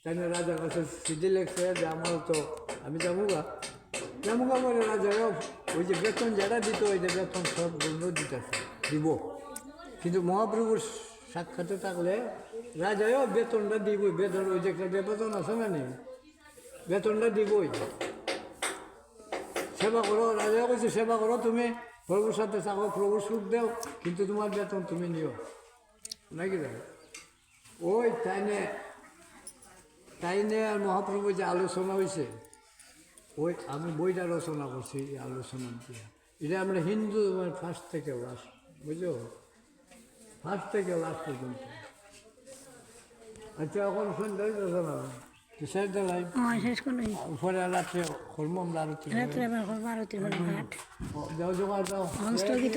তাই না রাজার কাছে চিঠি লেখছে যে আমার তো আমি যাবুগা করে রাজাও ওই যে বেতন যেটা দিত ওই যে বেতন সব বন্ধ দিতেছে দিব, কিন্তু মহাপ্রভুর সাক্ষাতে থাকলে রাজাও বেতনটা দিবই, বেতন ওই যে একটা বেতন আছে না নেই, বেতনটা দিবই। সেবা করো, রাজাও কইছে সেবা করো, তুমি প্রভুর সাথে থাকো, প্রভুর সুখ দেও, কিন্তু তোমার বেতন তুমি নিও নাকি দেখ। ওই তাই নিয়ে আর মহাপ্রভু যে আলোচনা হয়েছে, ওই আমি বইটা রচনা করছি এই আলোচনা দিয়ে। এটা আমরা হিন্দু ফার্স্ট থেকে লাস্ট, বুঝলো, ফার্স্ট থেকে লাস্ট পর্যন্ত। আচ্ছা এখন সন্ধ্যা হইতেছে না, শেষ দেলাই উপরে রাত্রে করবো আমরা আরতি, রাত্রে আবার করবো আরতির ঘাট যাও জোগাড় দাও। স্থগিত